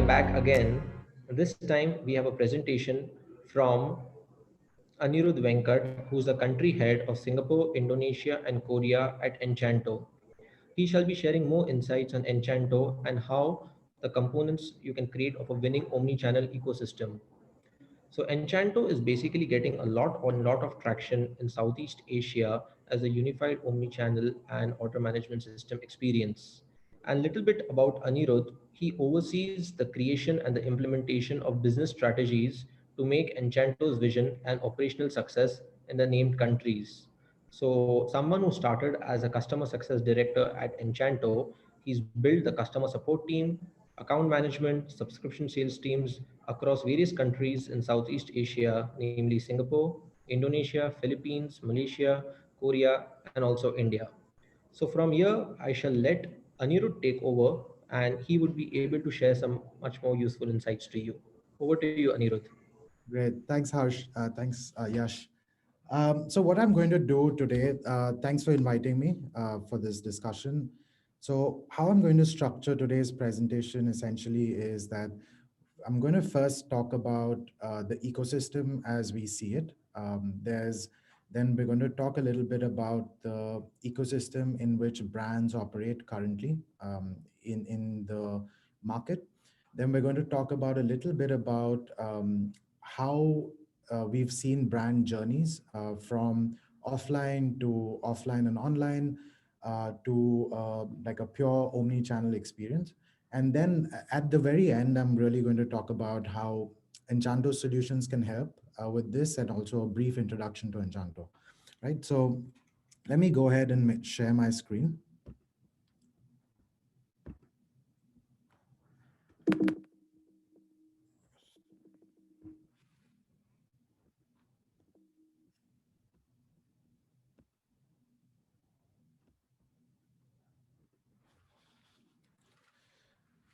back again. This time we have a presentation from Anirudh Venkat, who's the country head of Singapore, Indonesia, and Korea at Enchanto. He shall be sharing more insights on Enchanto and how the components you can create of a winning omni-channel ecosystem. So Enchanto is basically getting a lot of traction in Southeast Asia as a unified omni-channel and order management system experience. And little bit about Anirudh, he oversees the creation and the implementation of business strategies to make Enchanto's vision an operational success in the named countries. So someone who started as a customer success director at Enchanto, he's built the customer support team, account management, subscription sales teams across various countries in Southeast Asia, namely Singapore, Indonesia, Philippines, Malaysia, Korea, and also India. So from here, I shall let Anirudh take over and he would be able to share some much more useful insights to you. Over to you, Anirudh. Great. Thanks, Harsh. Thanks, Yash. So what I'm going to do today, thanks for inviting me for this discussion. So how I'm going to structure today's presentation essentially is that I'm going to first talk about the ecosystem as we see it. Then we're going to talk a little bit about the ecosystem in which brands operate currently in the market. Then we're going to talk about a little bit about how we've seen brand journeys from offline and online to like a pure omni-channel experience. And then at the very end, I'm really going to talk about how Enchanto solutions can help with this, and also a brief introduction to Enchanto, right? So let me go ahead and share my screen.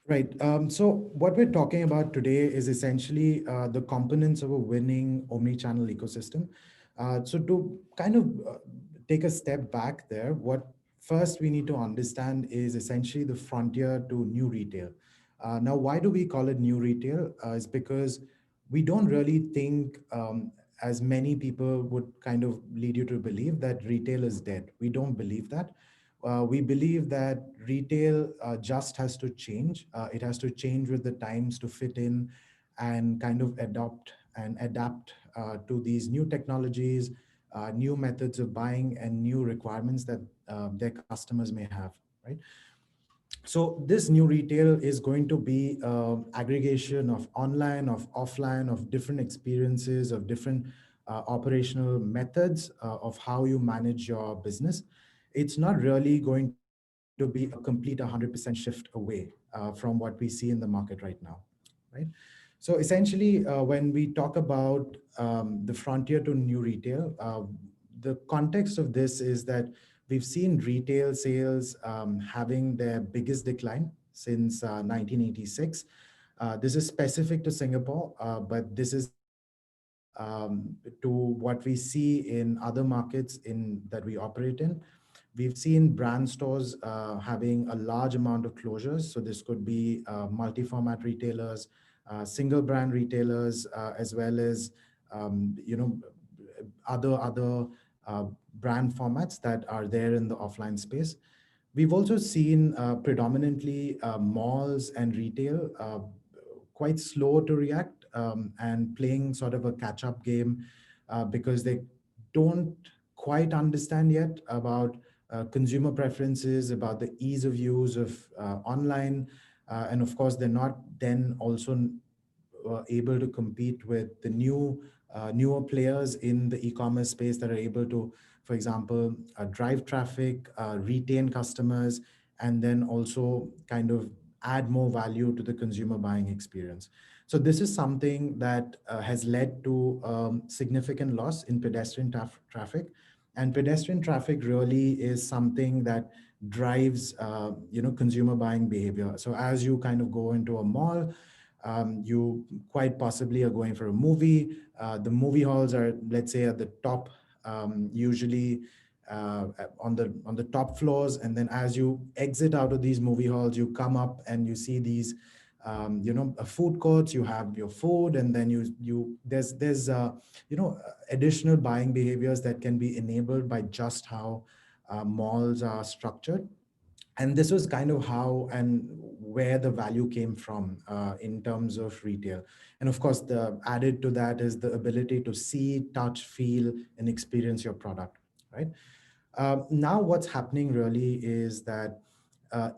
Right. So what we're talking about today is essentially the components of a winning omni-channel ecosystem. So to kind of take a step back there, what first we need to understand is essentially the frontier to new retail. Now, why do we call it new retail? Is because we don't really think, as many people would kind of lead you to believe, that retail is dead. We don't believe that. We believe that retail just has to change. It has to change with the times to fit in and kind of adopt and adapt to these new technologies, new methods of buying, and new requirements that their customers may have, right? So this new retail is going to be aggregation of online, of offline, of different experiences, of different operational methods of how you manage your business. It's not really going to be a complete 100% shift away from what we see in the market right now, right? So essentially, when we talk about the frontier to new retail, the context of this is that we've seen retail sales having their biggest decline since 1986. This is specific to Singapore, but this is to what we see in other markets that we operate in. We've seen brand stores having a large amount of closures. So this could be multi-format retailers, single brand retailers, as well as other brand formats that are there in the offline space. We've also seen predominantly malls and retail quite slow to react and playing sort of a catch-up game because they don't quite understand yet about consumer preferences, about the ease of use of online. And of course, they're not then also able to compete with the newer players in the e-commerce space that are able to, for example, drive traffic, retain customers, and then also kind of add more value to the consumer buying experience. So this is something that has led to significant loss in pedestrian traffic. And pedestrian traffic really is something that drives consumer buying behavior. So as you kind of go into a mall, you quite possibly are going for a movie. The movie halls are, let's say, at the top, usually on the top floors. And then as you exit out of these movie halls, you come up and you see these food courts, you have your food, and then there's additional buying behaviors that can be enabled by just how malls are structured. And this was kind of how and where the value came from in terms of retail. And of course, the added to that is the ability to see, touch, feel, and experience your product, right? Now what's happening really is that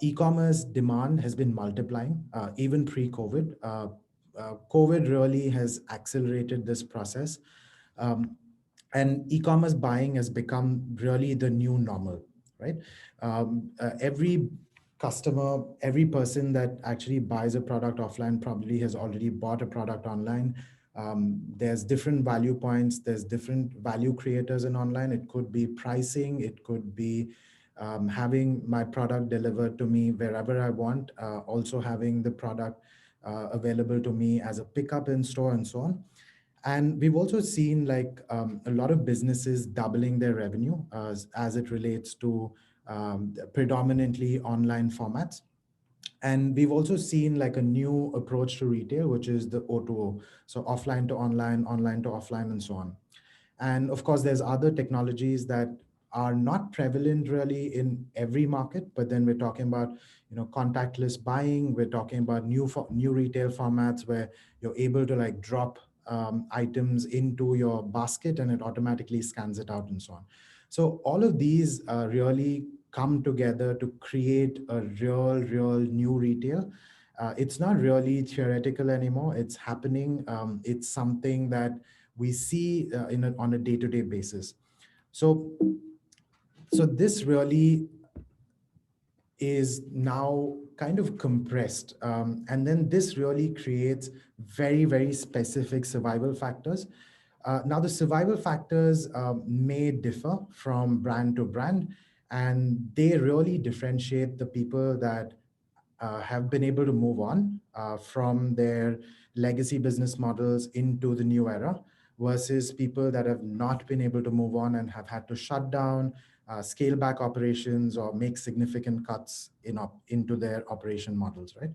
e-commerce demand has been multiplying even pre-COVID. COVID really has accelerated this process. Um, and e-commerce buying has become really the new normal, right? Every customer, every person that actually buys a product offline probably has already bought a product online. There's different value points, there's different value creators in online. It could be pricing, it could be having my product delivered to me wherever I want, also having the product available to me as a pickup in store, and so on. And we've also seen like a lot of businesses doubling their revenue as it relates to predominantly online formats. And we've also seen like a new approach to retail, which is the O2O. So offline to online, online to offline, and so on. And of course, there's other technologies that are not prevalent really in every market, but then we're talking about, contactless buying. We're talking about new retail formats where you're able to like drop items into your basket and it automatically scans it out, and so on. So all of these really come together to create a real new retail. It's not really theoretical anymore. It's happening. It's something that we see on a day-to-day basis. So, so this really is now kind of compressed. And then this really creates very specific survival factors. Now, the survival factors may differ from brand to brand, and they really differentiate the people that have been able to move on from their legacy business models into the new era versus people that have not been able to move on and have had to shut down, scale back operations, or make significant cuts into their operation models, right?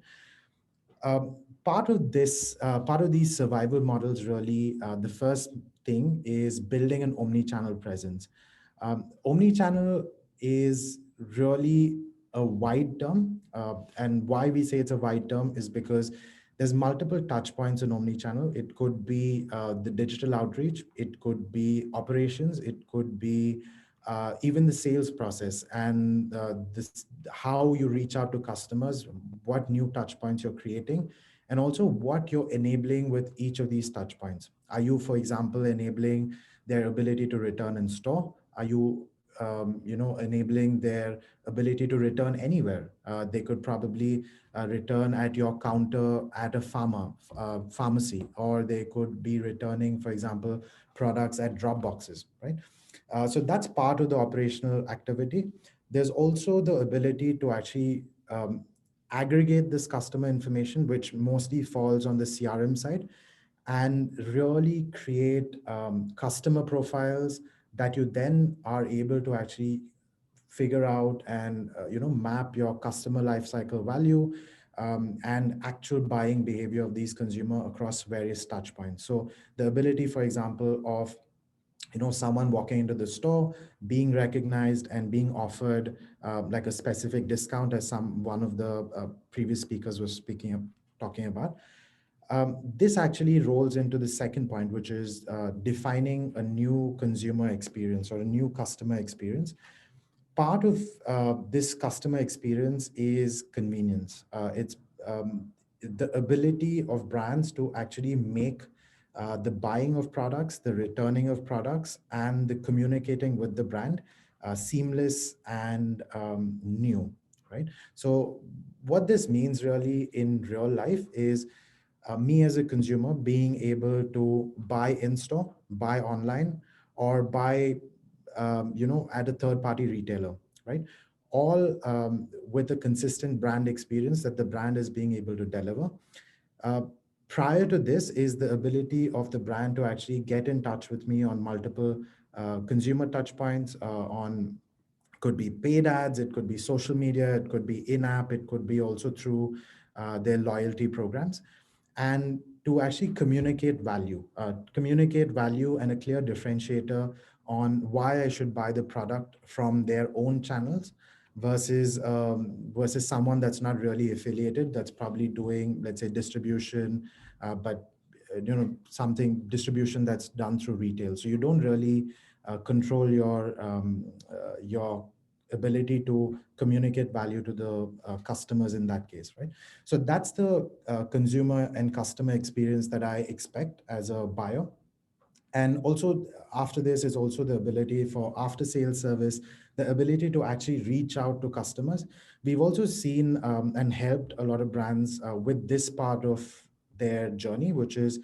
Part of these survival models really, the first thing is building an omni-channel presence. Omni-channel is really a wide term, and why we say it's a wide term is because there's multiple touch points in omni-channel. It could be the digital outreach, it could be operations, it could be even the sales process, and how you reach out to customers, what new touch points you're creating, and also what you're enabling with each of these touch points. Are you, for example, enabling their ability to return in store? Are you enabling their ability to return anywhere? They could probably return at your counter at a pharmacy, or they could be returning, for example, products at drop boxes, right? So that's part of the operational activity. There's also the ability to actually aggregate this customer information, which mostly falls on the CRM side, and really create customer profiles that you then are able to actually figure out and map your customer lifecycle value and actual buying behavior of these consumer across various touch points. So the ability, for example, of someone walking into the store, being recognized and being offered like a specific discount, as one of the previous speakers was talking about. This actually rolls into the second point, which is defining a new consumer experience or a new customer experience. Part of this customer experience is convenience. It's the ability of brands to actually make the buying of products, the returning of products, and the communicating with the brand seamless and new, right? So what this means really in real life is me as a consumer being able to buy in store, buy online, or buy at a third party retailer, right? All with a consistent brand experience that the brand is being able to deliver. uh, Prior to this is the ability of the brand to actually get in touch with me on multiple consumer touch points, on could be paid ads, it could be social media, it could be in-app, it could be also through their loyalty programs, and to actually communicate value and a clear differentiator on why I should buy the product from their own channels versus someone that's not really affiliated, that's probably doing, let's say, distribution, but something distribution that's done through retail. So you don't really control your ability to communicate value to the customers in that case, right? So that's the consumer and customer experience that I expect as a buyer. And also after this is also the ability for after sales service, the ability to actually reach out to customers. We've also seen and helped a lot of brands with this part of their journey, which is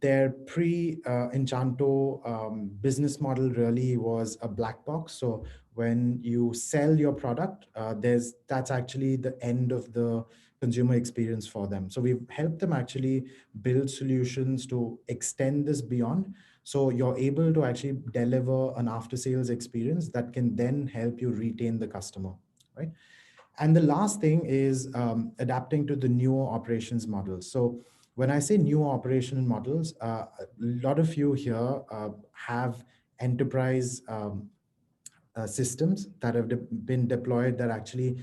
their pre-Enchanto business model really was a black box. So when you sell your product, that's actually the end of the consumer experience for them. So we've helped them actually build solutions to extend this beyond. So you're able to actually deliver an after-sales experience that can then help you retain the customer, right? And the last thing is adapting to the newer operations models. So when I say new operational models, a lot of you here have enterprise systems that have been deployed that actually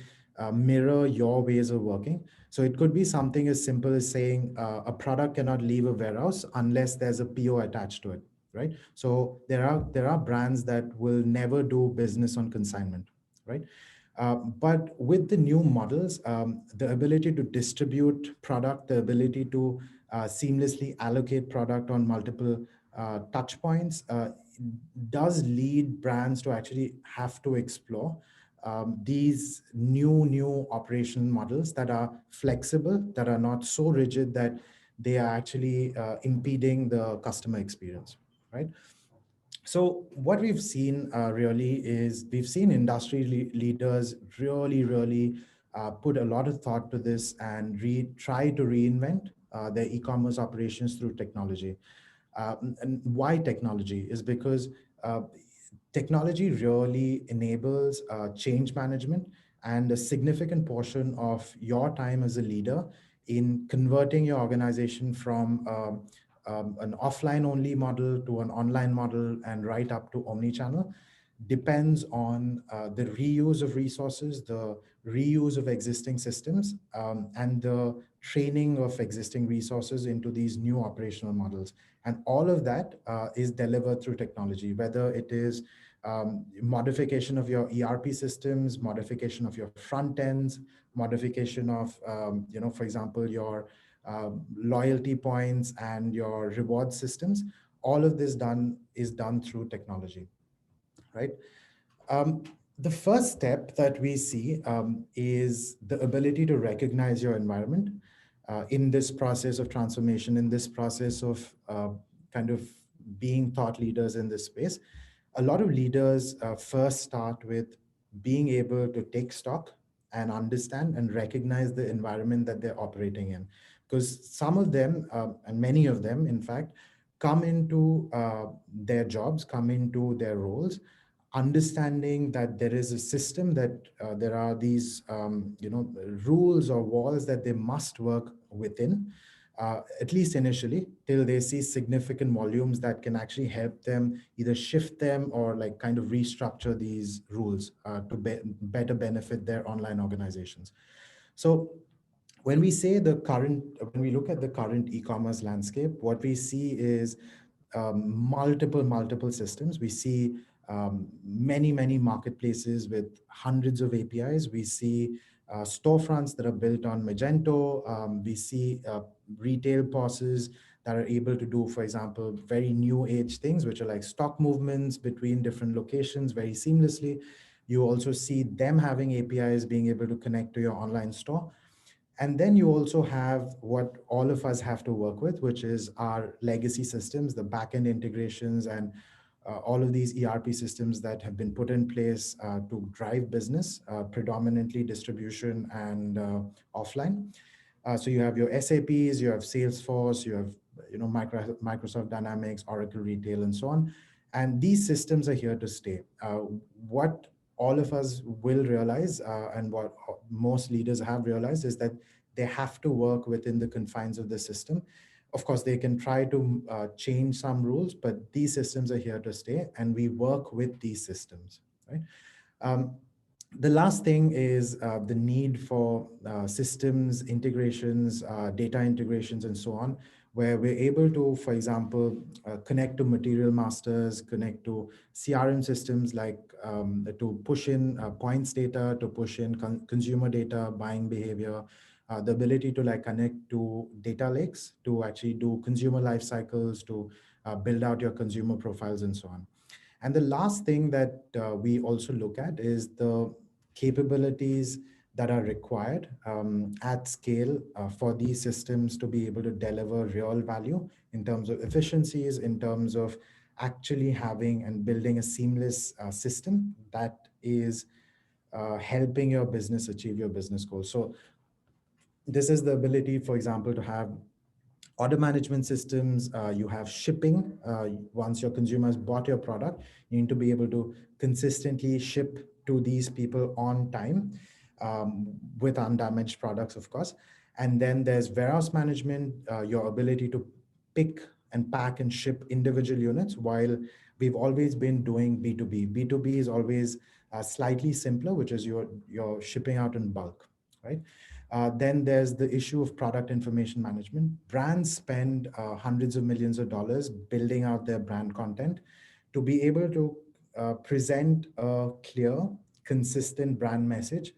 mirror your ways of working. So it could be something as simple as saying a product cannot leave a warehouse unless there's a PO attached to it, right? So there are brands that will never do business on consignment, right? But with the new models, the ability to distribute product, the ability to seamlessly allocate product on multiple touch points does lead brands to actually have to explore these new operational models that are flexible, that are not so rigid that they are actually impeding the customer experience, right? So what we've seen really is we've seen industry leaders really put a lot of thought to this and try to reinvent their e-commerce operations through technology. And why technology is because uh, technology really enables change management, and a significant portion of your time as a leader in converting your organization from an offline only model to an online model and right up to omnichannel depends on the reuse of resources, the reuse of existing systems, and the training of existing resources into these new operational models. And all of that is delivered through technology, whether it is modification of your ERP systems, modification of your front ends, modification of, for example, your loyalty points and your reward systems. All of this is done through technology, right? Um, the first step that we see is the ability to recognize your environment in this process of transformation, in this process of kind of being thought leaders in this space. A lot of leaders first start with being able to take stock and understand and recognize the environment that they're operating in. Because some of them, and many of them, in fact, come into their jobs, come into their roles understanding that there is a system, that there are these rules or walls that they must work within, at least initially, till they see significant volumes that can actually help them either shift them or like kind of restructure these rules to better benefit their online organizations. So when we look at the current e-commerce landscape, what we see is multiple systems. We see many marketplaces with hundreds of APIs. We see storefronts that are built on Magento. We see retail POSs that are able to do, for example, very new age things, which are like stock movements between different locations very seamlessly. You also see them having APIs being able to connect to your online store. And then you also have what all of us have to work with, which is our legacy systems, the backend integrations, and all of these ERP systems that have been put in place to drive business, predominantly distribution and offline. So you have your SAPs, you have Salesforce, you have Microsoft Dynamics, Oracle Retail, and so on. And these systems are here to stay. What all of us will realize, and what most leaders have realized, is that they have to work within the confines of the system. Of course, they can try to change some rules, but these systems are here to stay, and we work with these systems, right? Um, the last thing is the need for systems integrations, data integrations, and so on, where we're able to, for example, connect to material masters, connect to CRM systems, like to push in points data, to push in consumer data, buying behavior, the ability to like connect to data lakes, to actually do consumer life cycles, to build out your consumer profiles, and so on. And the last thing that we also look at is the capabilities that are required at scale for these systems to be able to deliver real value in terms of efficiencies, in terms of actually having and building a seamless system that is helping your business achieve your business goals. So this is the ability, for example, to have order management systems, you have shipping. Once your consumers bought your product, you need to be able to consistently ship to these people on time, with undamaged products, of course. And then there's warehouse management, your ability to pick and pack and ship individual units, while we've always been doing B2B. B2B is always slightly simpler, which is you're shipping out in bulk, right? Then there's the issue of product information management. Brands spend hundreds of millions of dollars building out their brand content to be able to present a clear, consistent brand message.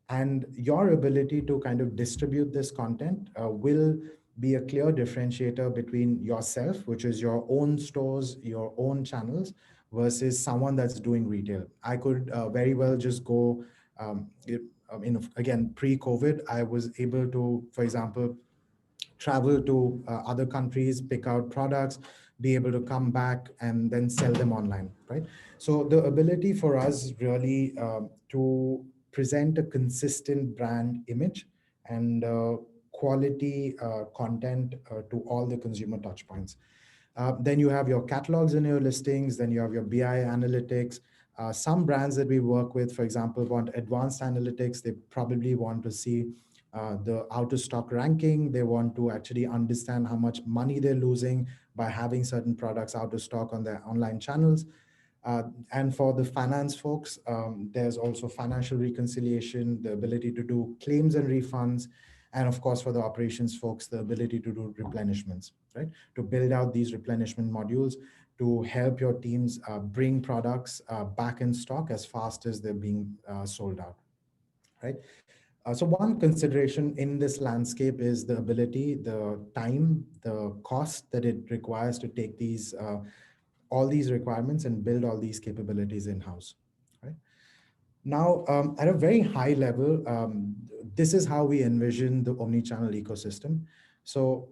And your ability to kind of distribute this content will be a clear differentiator between yourself, which is your own stores, your own channels, versus someone that's doing retail. I could very well just go, I mean, again, pre-COVID, I was able to, for example, travel to other countries, pick out products, be able to come back and then sell them online, right? So the ability for us really to present a consistent brand image and quality content to all the consumer touch points. Then you have your catalogs and your listings. Then you have your BI analytics. Some brands that we work with, for example, want advanced analytics. They probably want to see the out of stock ranking. They want to actually understand how much money they're losing by having certain products out of stock on their online channels. And for the finance folks, there's also financial reconciliation, the ability to do claims and refunds. And of course, for the operations folks, the ability to do replenishments, right? To build out these replenishment modules to help your teams bring products back in stock as fast as they're being sold out, right? So one consideration in this landscape is the ability, the time, the cost that it requires to take these all these requirements and build all these capabilities in-house, right? Now, at a very high level, this is how we envision the omni-channel ecosystem. So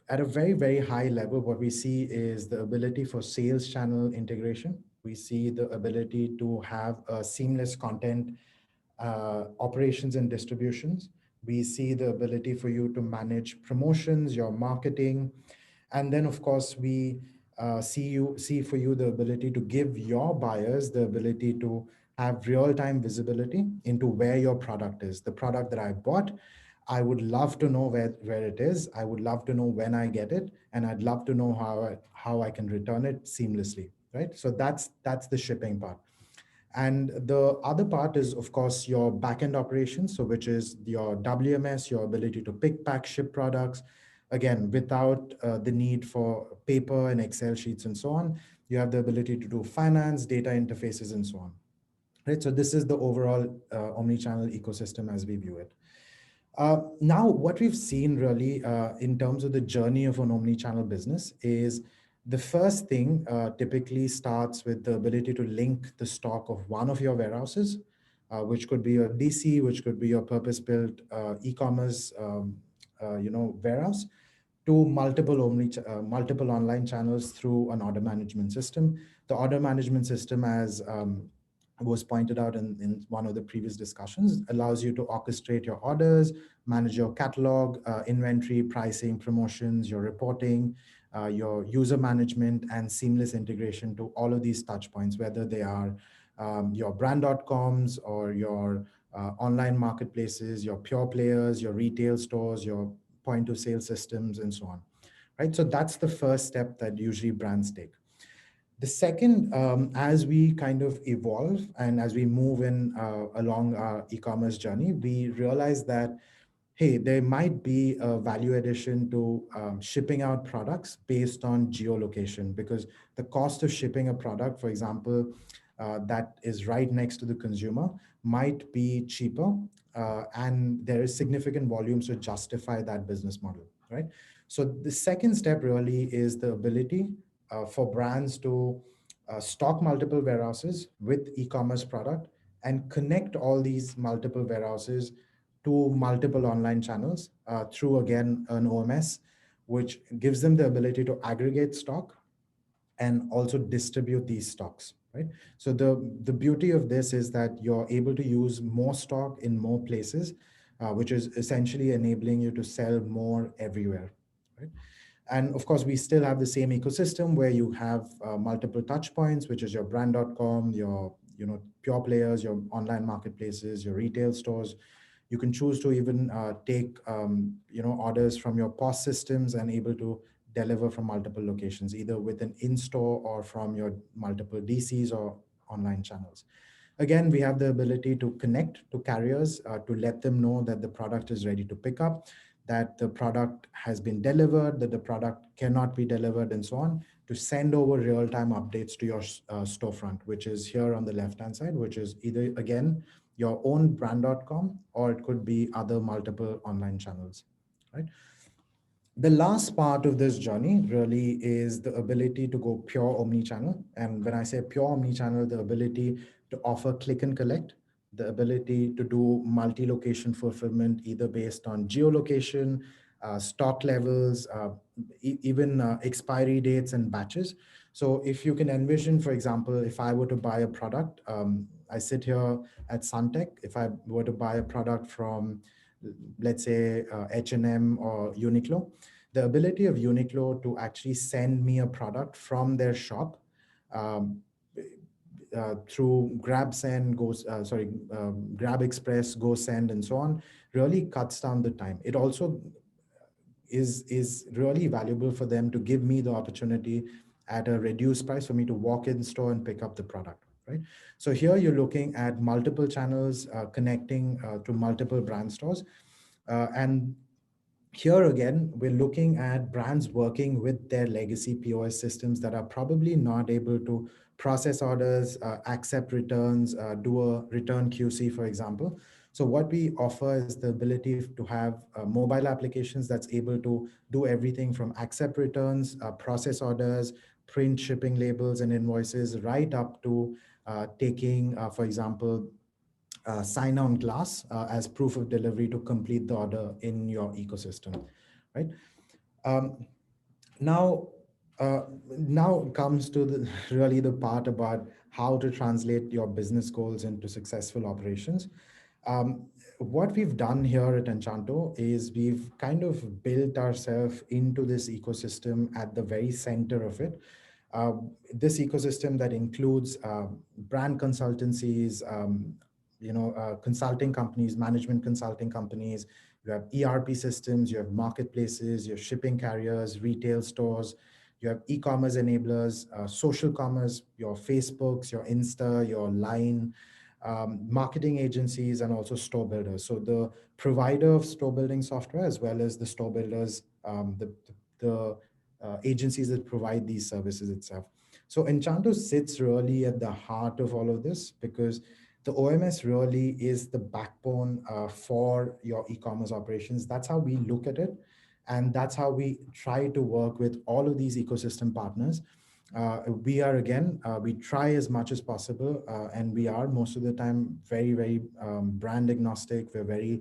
at a very, very high level, what we see is the ability for sales channel integration. We see the ability to have a seamless content operations and distributions. We see the ability for you to manage promotions, your marketing, and then of course we see for you the ability to give your buyers the ability to have real-time visibility into where your product is. The product that I bought, I would love to know where it is. I would love to know when I get it, and I'd love to know how I can return it seamlessly, right? So that's the shipping part. And the other part is, of course, your backend operations, so which is your WMS, your ability to pick, pack, ship products, again, without the need for paper and Excel sheets and so on. You have the ability to do finance, data interfaces, and so on. Right. So this is the overall omni-channel ecosystem as we view it. Now, what we've seen really in terms of the journey of an omni-channel business is the first thing typically starts with the ability to link the stock of one of your warehouses, which could be your DC, which could be your purpose-built e-commerce, warehouse, to multiple online channels through an order management system. The order management system, as was pointed out in one of the previous discussions, allows you to orchestrate your orders, manage your catalog, inventory, pricing, promotions, your reporting, your user management, and seamless integration to all of these touch points, whether they are your brand.coms or your online marketplaces, your pure players, your retail stores, your point of sale systems, and so on. Right. So that's the first step that usually brands take. The second, as we kind of evolve and as we move in along our e-commerce journey, we realize that hey, there might be a value addition to shipping out products based on geolocation, because the cost of shipping a product, for example, that is right next to the consumer might be cheaper, and there is significant volumes to justify that business model, right? So the second step really is the ability for brands to stock multiple warehouses with e-commerce product and connect all these multiple warehouses to multiple online channels through again an OMS, which gives them the ability to aggregate stock and also distribute these stocks, right? So the beauty of this is that you're able to use more stock in more places, which is essentially enabling you to sell more everywhere, right? And of course, we still have the same ecosystem where you have multiple touch points, which is your brand.com, your pure players, your online marketplaces, your retail stores. You can choose to even take orders from your POS systems and able to deliver from multiple locations, either with an in-store or from your multiple DCs or online channels. Again, we have the ability to connect to carriers to let them know that the product is ready to pick up, that the product has been delivered, that the product cannot be delivered, and so on, to send over real-time updates to your storefront, which is here on the left-hand side, which is either, again, your own brand.com, or it could be other multiple online channels, right? The last part of this journey really is the ability to go pure omnichannel. And when I say pure omnichannel, the ability to offer click and collect, the ability to do multi-location fulfillment, either based on geolocation, stock levels, even expiry dates and batches. So if you can envision, for example, if I were to buy a product, I sit here at Suntech. If I were to buy a product from, let's say, H&M or Uniqlo, the ability of Uniqlo to actually send me a product from their shop um, through Grab Express, Go Send, and so on, really cuts down the time. It also is really valuable for them to give me the opportunity at a reduced price for me to walk in store and pick up the product, right? So here you're looking at multiple channels connecting to multiple brand stores, and here again, we're looking at brands working with their legacy POS systems that are probably not able to process orders, accept returns, do a return QC, for example. So what we offer is the ability to have mobile applications that's able to do everything from accept returns, process orders, print shipping labels and invoices, right up to taking, for example, sign on glass as proof of delivery to complete the order in your ecosystem, right? Um, now, now comes to the really the part about how to translate your business goals into successful operations. Um, what we've done here at Enchanto is we've kind of built ourselves into this ecosystem at the very center of it. Uh, this ecosystem that includes brand consultancies, consulting companies, management consulting companies. You have ERP systems, you have marketplaces, you have shipping carriers, retail stores, you have e-commerce enablers, social commerce, your Facebooks, your Insta, your Line, marketing agencies, and also store builders. So the provider of store building software, as well as the store builders, the agencies that provide these services itself. So Enchanto sits really at the heart of all of this, because the OMS really is the backbone for your e-commerce operations. That's how we look at it. And that's how we try to work with all of these ecosystem partners. We try as much as possible, and we are most of the time very, very brand agnostic. We're very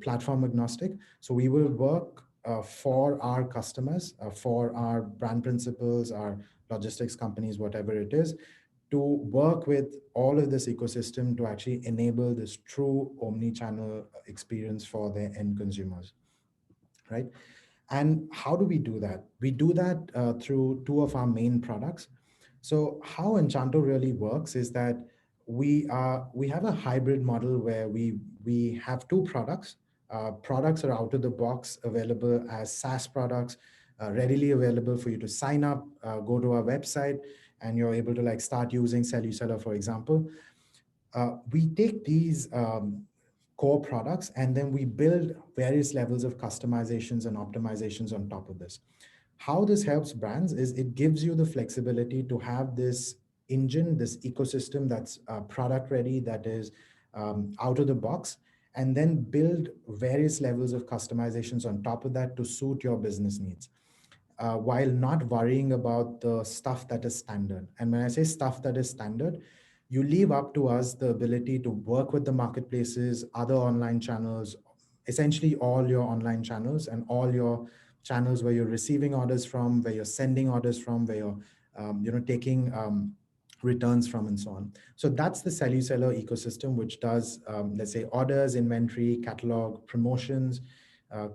platform agnostic. So we will work for our customers, for our brand principals, our logistics companies, whatever it is, to work with all of this ecosystem to actually enable this true omni-channel experience for their end consumers, right? And how do we do that? We do that through two of our main products. So how Enchanto really works is that we have a hybrid model where we have two products. Products are out of the box available as SaaS products, readily available for you to sign up, go to our website, and you're able to like start using Celluseller, for example. We take these core products and then we build various levels of customizations and optimizations on top of this. How this helps brands is it gives you the flexibility to have this engine, this ecosystem that's product ready, that is out of the box, and then build various levels of customizations on top of that to suit your business needs, while not worrying about the stuff that is standard. And when I say stuff that is standard, you leave up to us the ability to work with the marketplaces, other online channels, essentially all your online channels and all your channels where you're receiving orders from, where you're sending orders from, where you're taking returns from, and so on. So that's the Celluseller ecosystem, which does, let's say, orders, inventory, catalog, promotions,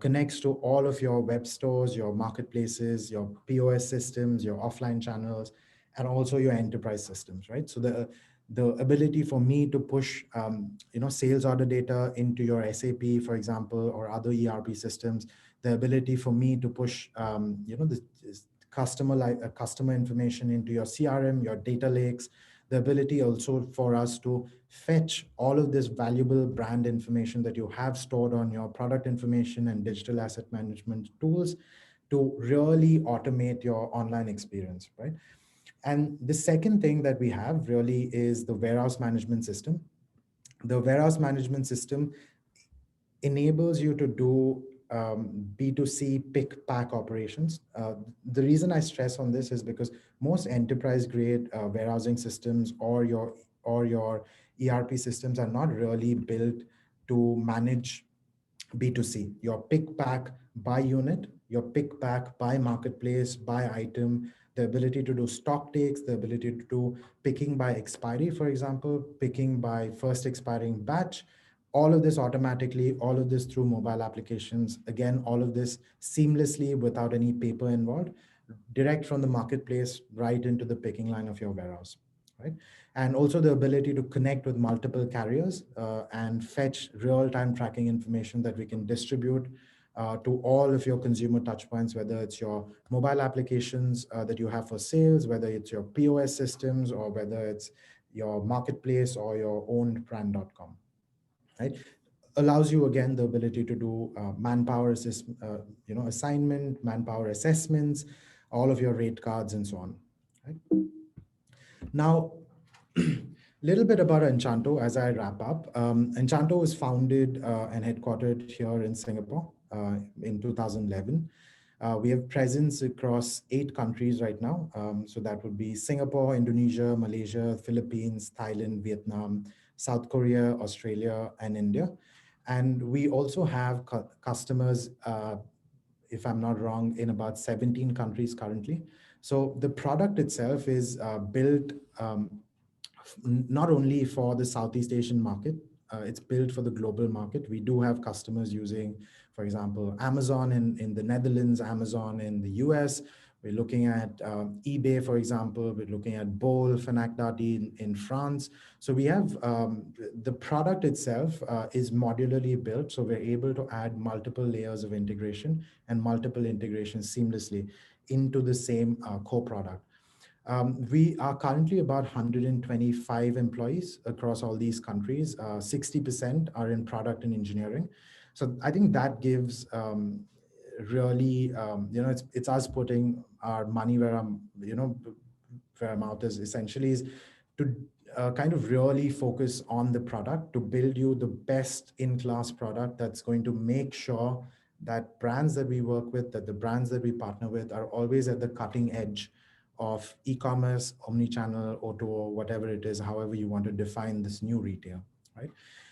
connects to all of your web stores, your marketplaces, your POS systems, your offline channels, and also your enterprise systems, right? So the ability for me to push, sales order data into your SAP, for example, or other ERP systems, the ability for me to push, this customer information into your CRM, your data lakes, the ability also for us to fetch all of this valuable brand information that you have stored on your product information and digital asset management tools to really automate your online experience, right? And the second thing that we have really is the warehouse management system. The warehouse management system enables you to do B2C pick pack operations. The reason I stress on this is because most enterprise grade warehousing systems or your ERP systems are not really built to manage B2C. Your pick pack by unit, your pick pack by marketplace, by item, the ability to do stock takes, the ability to do picking by expiry, for example, picking by first expiring batch, all of this automatically, all of this through mobile applications. Again, all of this seamlessly without any paper involved, direct from the marketplace right into the picking line of your warehouse, right? And also the ability to connect with multiple carriers and fetch real-time tracking information that we can distribute to all of your consumer touchpoints, whether it's your mobile applications that you have for sales, whether it's your POS systems, or whether it's your marketplace or your own brand.com, right? Allows you again the ability to do manpower assignment, manpower assessments, all of your rate cards, and so on, right? Now, little bit about Enchanto as I wrap up. Enchanto was founded and headquartered here in Singapore in 2011. We have presence across 8 countries right now. So that would be Singapore, Indonesia, Malaysia, Philippines, Thailand, Vietnam, South Korea, Australia, and India. And we also have customers, if I'm not wrong, in about 17 countries currently. So the product itself is built not only for the Southeast Asian market, it's built for the global market. We do have customers using, for example, Amazon in the Netherlands, Amazon in the US. We're looking at eBay, for example. We're looking at Bol, Fnac Darty in France. So we have the product itself is modularly built. So we're able to add multiple layers of integration and multiple integrations seamlessly into the same core product. We are currently about 125 employees across all these countries. 60% are in product and engineering. So I think that gives really, it's us putting our money where our mouth is, essentially, is to kind of really focus on the product to build you the best in-class product that's going to make sure that brands that we work with, that the brands that we partner with are always at the cutting edge of e-commerce, omnichannel, O2O, whatever it is, however you want to define this new retail, right?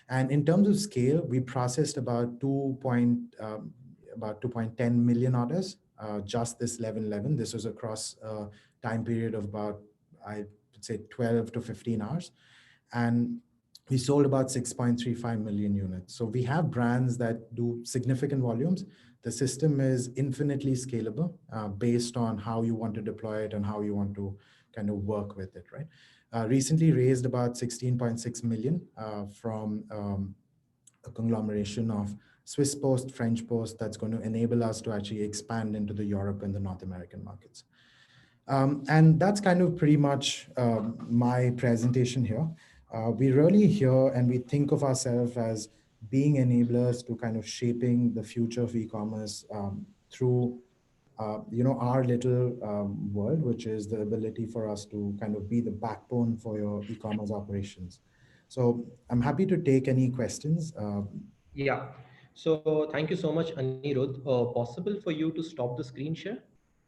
And in terms of scale, we processed about 2.10 million orders just this 11/11. This was across a time period of about, I would say, 12 to 15 hours. And we sold about 6.35 million units. So we have brands that do significant volumes. The system is infinitely scalable based on how you want to deploy it and how you want to kind of work with it, right? recently raised about 16.6 million from a conglomeration of Swiss Post, French Post, that's going to enable us to actually expand into the Europe and the North American markets. And that's kind of pretty much my presentation here. We really hear and we think of ourselves as being enablers to kind of shaping the future of e-commerce through our little world, which is the ability for us to kind of be the backbone for your e-commerce operations. So I'm happy to take any questions. Yeah. So thank you so much, Anirudh. Possible for you to stop the screen share?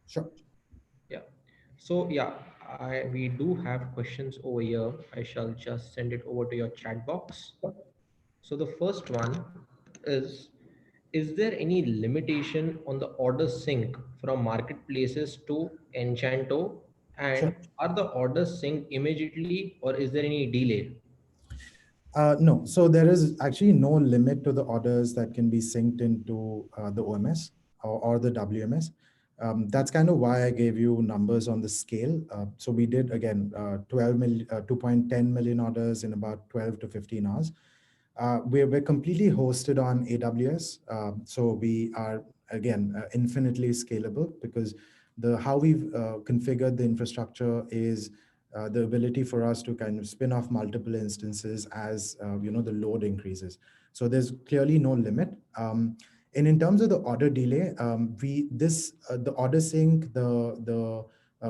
Sure. Yeah. So yeah, we do have questions over here. I shall just send it over to your chat box. So the first one is there any limitation on the order sync from marketplaces to Enchanto? And Sure. are the orders synced immediately or is there any delay? No, so there is actually no limit to the orders that can be synced into the OMS or the WMS. That's kind of why I gave you numbers on the scale. So we did again 2.10 million orders in about 12 to 15 hours. We're completely hosted on AWS, so we are again infinitely scalable because the how we've configured the infrastructure is the ability for us to kind of spin off multiple instances as the load increases. So there's clearly no limit. And in terms of the order delay, we this the order sync, the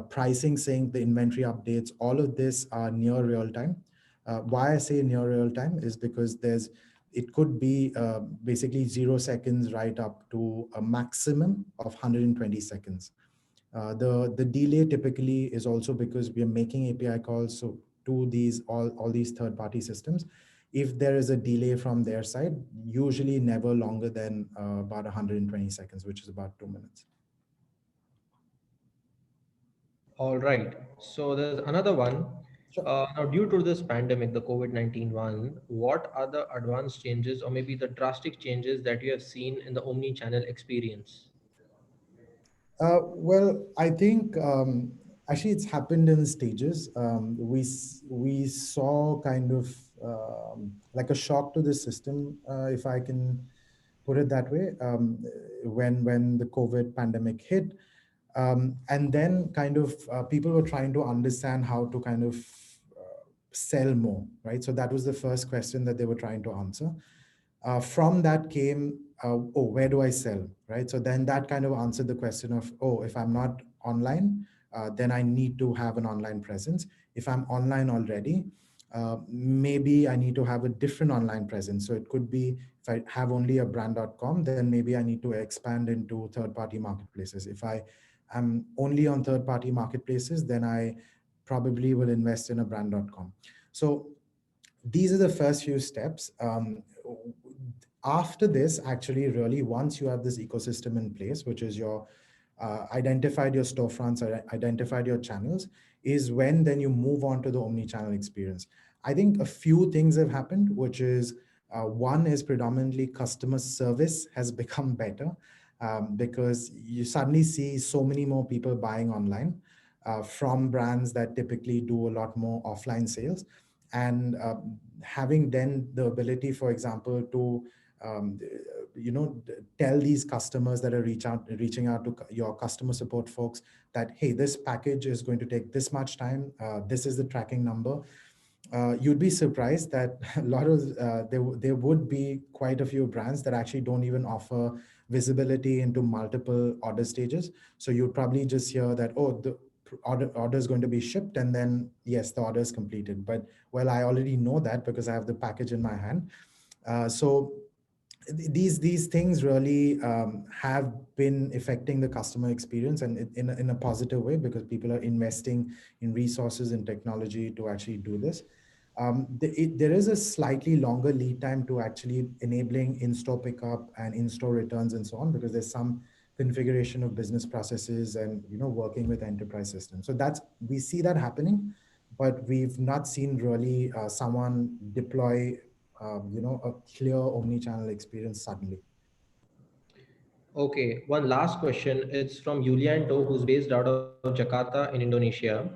pricing sync, the inventory updates, all of this are near real time. Why I say near real time is because it could be basically 0 seconds right up to a maximum of 120 seconds. The delay typically is also because we are making API calls so to these all these third party systems. If there is a delay from their side, usually never longer than about 120 seconds, which is about 2 minutes. All right. So there's another one. Sure. Now, due to this pandemic, the COVID-19 one, what are the advanced changes or maybe the drastic changes that you have seen in the omni-channel experience? Well, I think actually it's happened in stages. We saw kind of like a shock to the system, if I can put it that way, when the COVID pandemic hit, and then kind of people were trying to understand how to kind of sell more, right? So that was the first question that they were trying to answer. From that came, oh, where do I sell, right? So then that kind of answered the question of, oh, if I'm not online, then I need to have an online presence. If I'm online already, maybe I need to have a different online presence. So it could be if I have only a brand.com, then maybe I need to expand into third-party marketplaces. If I am only on third-party marketplaces, then I probably will invest in a brand.com. So these are the first few steps. After this, actually, really, once you have this ecosystem in place, which is your identified your storefronts or identified your channels, is when then you move on to the omni-channel experience. I think a few things have happened, which is one is predominantly customer service has become better because you suddenly see so many more people buying online from brands that typically do a lot more offline sales. And having then the ability, for example, to um, tell these customers that are reaching out to your customer support folks that, hey, this package is going to take this much time, this is the tracking number. You'd be surprised that a lot of there would be quite a few brands that actually don't even offer visibility into multiple order stages. So you'd probably just hear that, oh, the order is going to be shipped, and then yes, the order is completed. But well, I already know that because I have the package in my hand. So these things really have been affecting the customer experience, and in a positive way, because people are investing in resources and technology to actually do this. There is a slightly longer lead time to actually enabling in-store pickup and in-store returns and so on, because there's some configuration of business processes and working with enterprise systems. So that's we see that happening, but we've not seen really someone deploy a clear omni-channel experience suddenly. Okay, one last question. It's from Yulianto, who's based out of Jakarta in Indonesia.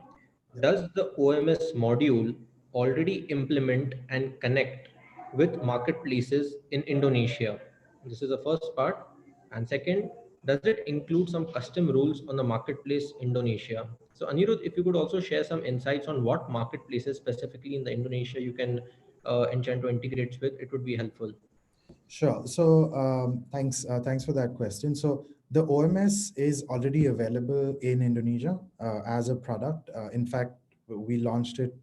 does the OMS module already implement and connect with marketplaces in Indonesia? This is the first part. And second, does it include some custom rules on the marketplace Indonesia? So Anirudh, if you could also share some insights on what marketplaces specifically in the Indonesia you can Enchanto integrates with, it would be helpful. Sure. So thanks for that question. So the OMS is already available in Indonesia as a product. In fact, we launched it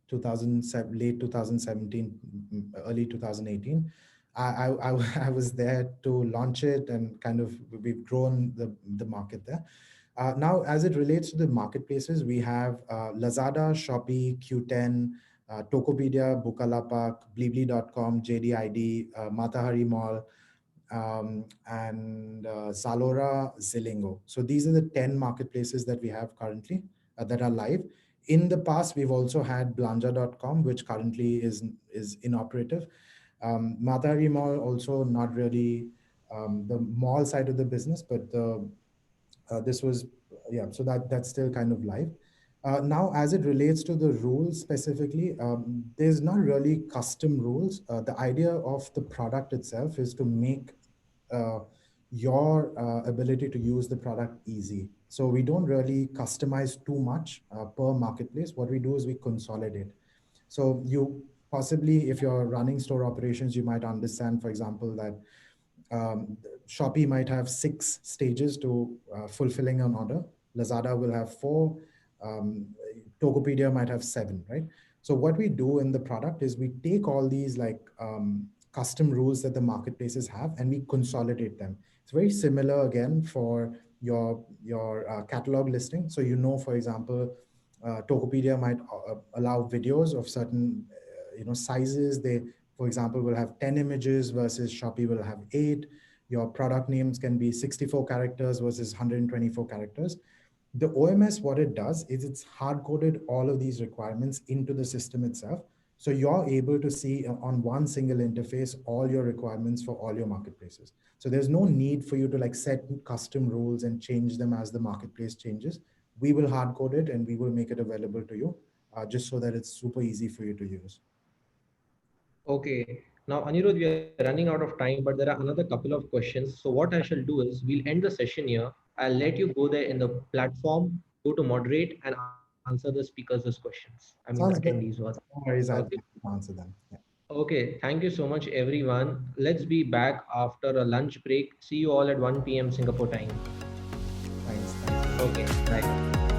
2007, late 2017, early 2018. I was there to launch it, and kind of we've grown the market there. Now, as it relates to the marketplaces, we have Lazada, Shopee, Q10, Tokopedia, Bukalapak, Blibli.com, JDID, Matahari Mall, and Zalora, Zilingo. So these are the 10 marketplaces that we have currently that are live. In the past, we've also had Blanja.com, which currently is inoperative. Matahari Mall also not really the mall side of the business, but this was yeah. So that's still kind of live. Now, as it relates to the rules specifically, there's not really custom rules. The idea of the product itself is to make uh, your ability to use the product easy. So we don't really customize too much per marketplace. What we do is we consolidate. So you possibly, if you're running store operations, you might understand, for example, that Shopee might have 6 stages to fulfilling an order. Lazada will have 4. Um, Tokopedia might have 7, right? So what we do in the product is we take all these like custom rules that the marketplaces have and we consolidate them. It's very similar again for your catalog listing. So for example, Tokopedia might allow videos of certain sizes. They, for example, will have 10 images versus Shopee will have 8. Your product names can be 64 characters versus 124 characters. The OMS, what it does is it's hard coded all of these requirements into the system itself. So you're able to see on one single interface all your requirements for all your marketplaces. So there's no need for you to like set custom rules and change them as the marketplace changes. We will hard code it and we will make it available to you just so that it's super easy for you to use. Okay. Now, Anirudh, we are running out of time, but there are another couple of questions. So what I shall do is we'll end the session here. I'll let you go there in the platform, go to moderate and answer the speakers' questions. I mean, the Sounds attendees good. were. No worries, Okay. I'll answer them. Yeah. Okay. Thank you so much, everyone. Let's be back after a lunch break. See you all at 1 p.m. Singapore time. Thanks. Thanks. Okay. Bye.